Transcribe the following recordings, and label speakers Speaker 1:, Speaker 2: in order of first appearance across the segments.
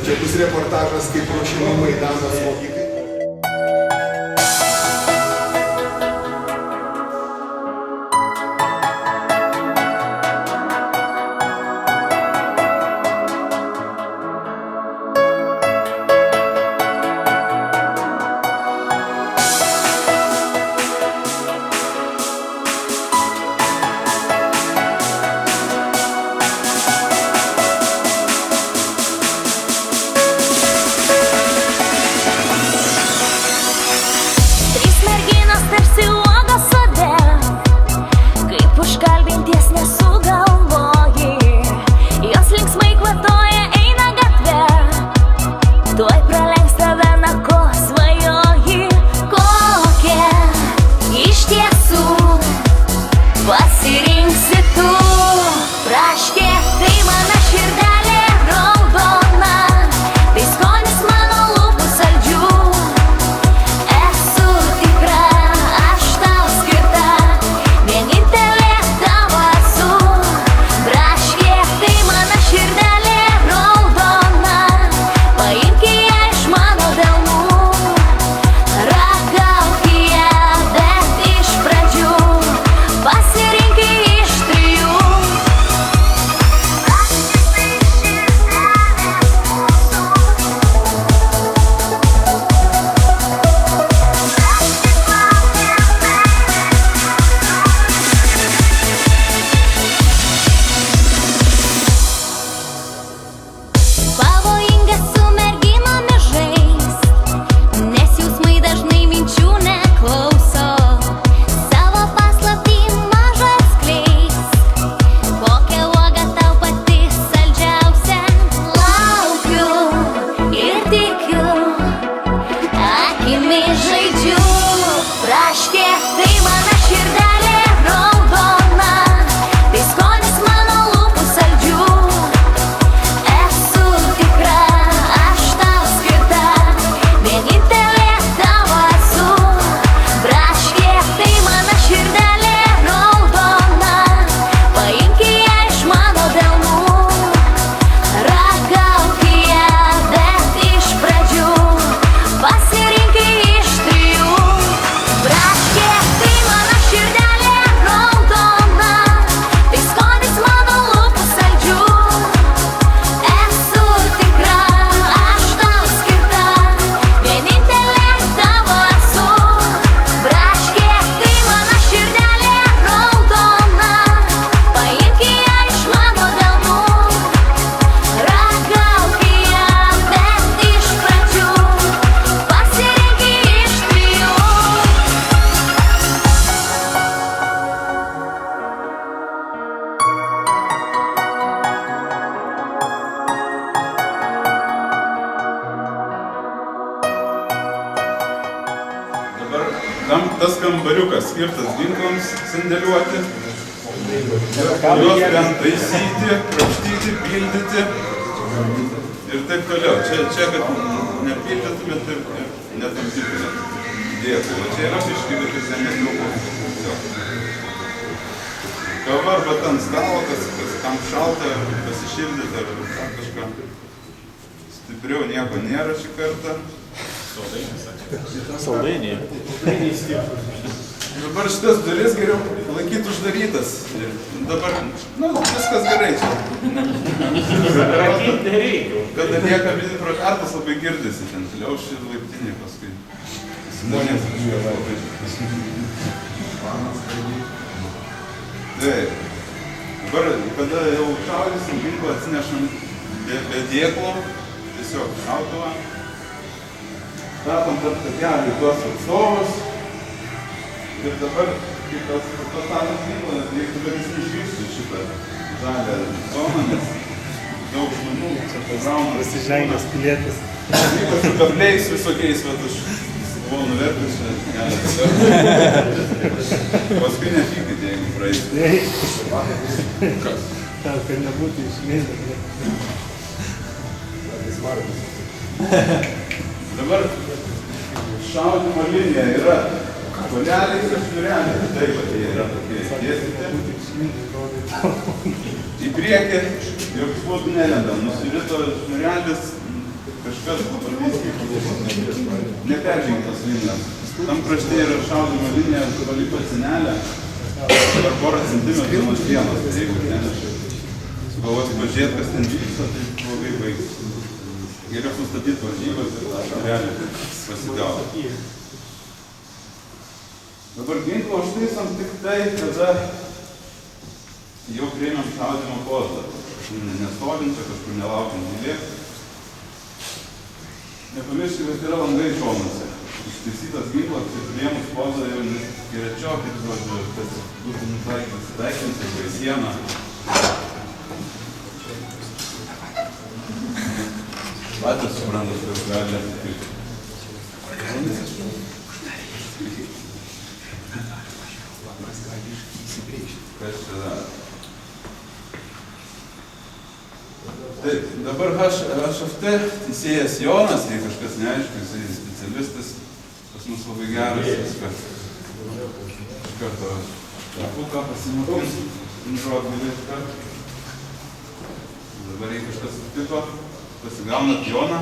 Speaker 1: Čia bus reportažas, kaip ruošiama Maidanas mokyklai.
Speaker 2: Tas kambariukas skirtas ginklams sandėliuoti, juos ten taisyti, krapštyti, pildyti ir taip toliau. Čia kad nepildytumėt ir netampytumėt. Dėkui. O čia yra biški, bet jis netrūko. Kava arba ant stalo, kas kam šalta, pasišildyti ar kažką. Stipriau nieko nėra šį kartą.
Speaker 3: Saldainiai.
Speaker 2: Dabar šitas duris geriau laikyti uždarytas. Dabar, viskas gerai čia.
Speaker 3: Rakyti nereikia.
Speaker 2: Kada lieka vidin prokartas labai girdisi ten. Liauši laiptinį paskui. Simonės kažką labai. Taip. Dabar, kada jau šaudysim, ginklą atsinešam be dėklo, tiesiog šautuvą. Statom tarp takelių tuos atstovus. Ir dabar, kaip tas statas ginklas, reiktų visi išvysti šitą žalę zoną, nes daug žmonių pabrauna.
Speaker 3: Prasižengęs pilietis.
Speaker 2: Ypač su kabliais visokiais, bet aš buvau nuvertus čia keletą. Paskui nepykite, jeigu praeis.
Speaker 3: Tam, kad nebūtų išmėdė.
Speaker 2: Dabar šaudymo linija yra koleliais ir šniureliais. Taip, jie yra tokie dėstyti. Į priekį joks būtų nelendam. Nusirito šniurelis, kažkas pabandys neperžengtas linijas. Tam krašte yra šaudymo linija, paliko senelę per porą centimetrų nuo sienos. Tai jeigu neneša, sugalvoti pažiūrėti, kas ten vyksta, tai blogai baigsis. Geriau sustatyti varžybas ir tą šniurelį pasigauti. Dabar ginklą užtaisom tik tai, kada jau priėmėm šaudymo pozą. Nestovint čia kažkur nelaukiant nulėkti. Nepamirškite, kad yra langai šonuose. Ištaisytas ginklas, kai priėmus pozą jau geriačiokit, kad būtų nutaikytas arba į sieną. Patys suprantat, kas gali atsitikti. Kas čia dar? Taip, dabar HFT teisėjas Jonas, jei kažkas neaišku, jisai specialistas, pas mus labai geras, viskas. Iš karto šapuką pasimokins, inžuot gali iš karto. Dabar jei kažkas sutiko, pasigaunat Joną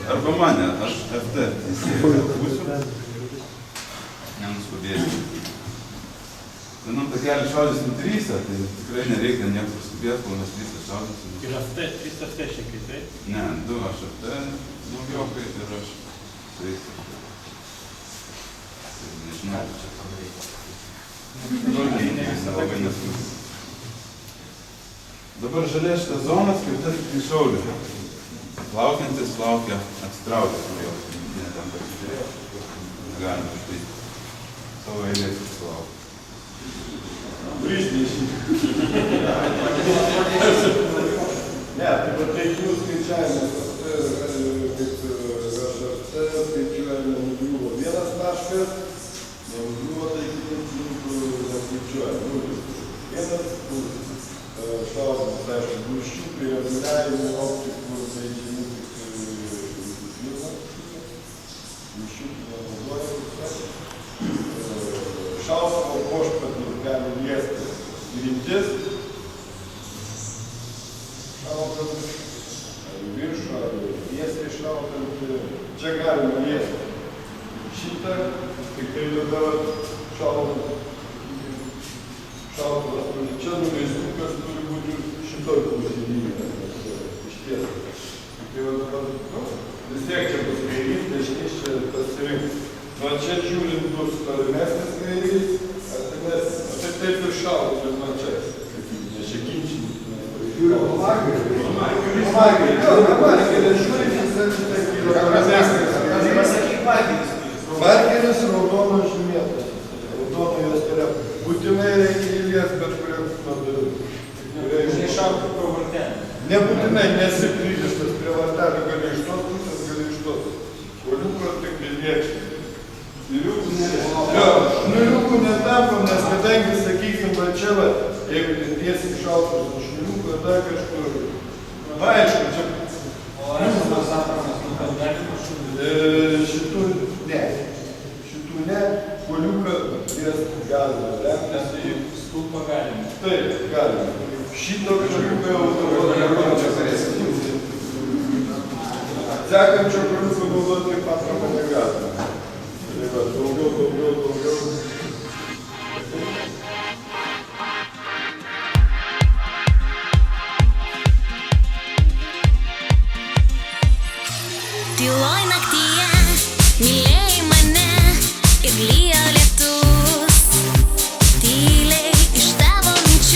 Speaker 2: arba mane, aš FT teisėjas būsiu. Nenuskubėsiu. Vienam takelį šaudysim trysia, tai tikrai nereikia niekur skubėti, kol mes trysia šaudysim.
Speaker 3: Ir FT, 3 FT šiekai, taip?
Speaker 2: Ne, 2 aš FT, naujokai ir aš trysia. Nežinau, čia kam reikia. Žodžiai, labai neskus. Dabar žalia šitą zoną skirta tik šaulių. Laukiantis laukia atsitraukęs nuo jo. Ne tam pasižiūrėjo. Negalim štai savo eilės atsilaukti.
Speaker 1: Grįžti iš jį. Ne, tai pateikimų skaičiavimas, kaip HFT skaičiuojame, nugriuvo vienas taškas, nenugriuvo taikininkų neskaičiuojame. Vienas šaudymas, aišku, gluščių, prie reguliavimo optikų taikinių tik vienas, gluščių nenaudojame. Šausavo pošpatų gali liesti grintis, šautant, ar viršų, ar tiesiai šautant. Čia galima liesti šitą, tik tai dabar šautant. Čia numeistukas turi būti šitoj pusėje, ištiesas. Tai dabar, vis tiek čia bus kairys, dešinys čia pasirinks. Man čia žiūrint bus tolimesnis kairys, artimesnis. Tai taip ir šauti, man čia, nes čia ginčinis. Žiūrint Margerį. Margerį žiūrint, jis šitai yra ramesnis. Margeris raudono žymėtas. Raudono jos yra. Būtinai reikia įlies, bet kuriam
Speaker 3: Iššauti pro vartelį.
Speaker 1: nebūtinai nesi pririštas prie vartelio, gali iš tos pusės, gali iš tos. Kuoliuko tik vilniečiai. Šniuriukų netapom, nes kadangi, sakykim, va čia, jeigu tiesiai šautas nuo šniuriukų, dar kažkur. Va, aišku, čia... Šitų ne. Šitų ne. Kuoliuką ties galima remtis.
Speaker 3: Tai stulpą galime.
Speaker 1: Taip, galima. Šito kuoliuką jau sekančio kuoliuką naudoti kaip atrama negalima. Tai va, daugiau.
Speaker 4: Tyloj naktyje mylėjai mane ir lyjo lietus. Tyliai iš tavo minčių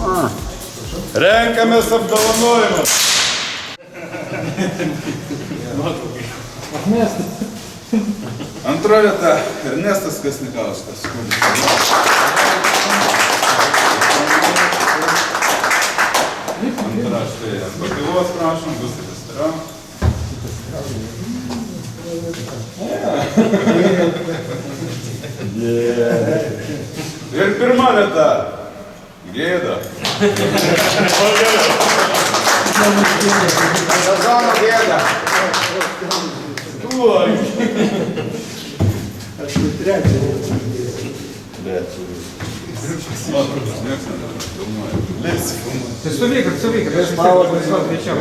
Speaker 1: Renkamės apdovanojimus.
Speaker 2: Antra vieta Ernestas Kasnikauskas. Antra štai ant pakylos prašom, bus restaurą. Ir pirma vieta. Gėda.
Speaker 5: Sezono gėda. Ты сувик, мало присот вечер.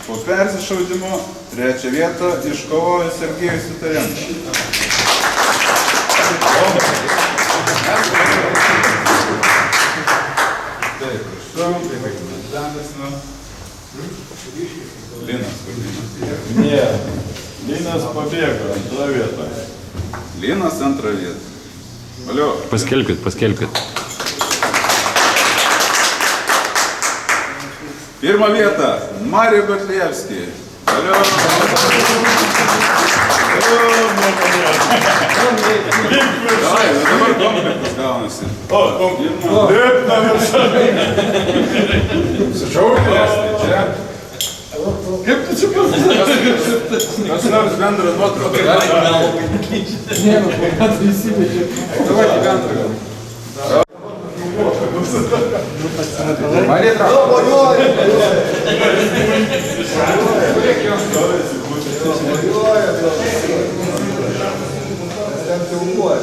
Speaker 2: Po persišaudimo trečią vietą iškovojo Sergejus Sutarenko. Taip, prašau. Linas, kur Linas?
Speaker 1: Ne, Linas pabėgo antrą vietą.
Speaker 2: Linas antrą vietą. Valio.
Speaker 6: Paskelbkit.
Speaker 2: Pirmą vietą Marijų Gotlievskį. Valio. Davai, dabar komplektas gaunasi.
Speaker 1: Taip, na visą.
Speaker 2: Čia.
Speaker 1: Kaip tu čia pasakė?
Speaker 2: Kas nors bendrą nuotrauką.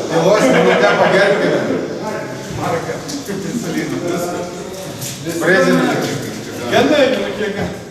Speaker 5: Tylos minutę pagerbkime. Prezidentas.
Speaker 1: Genai, kiek.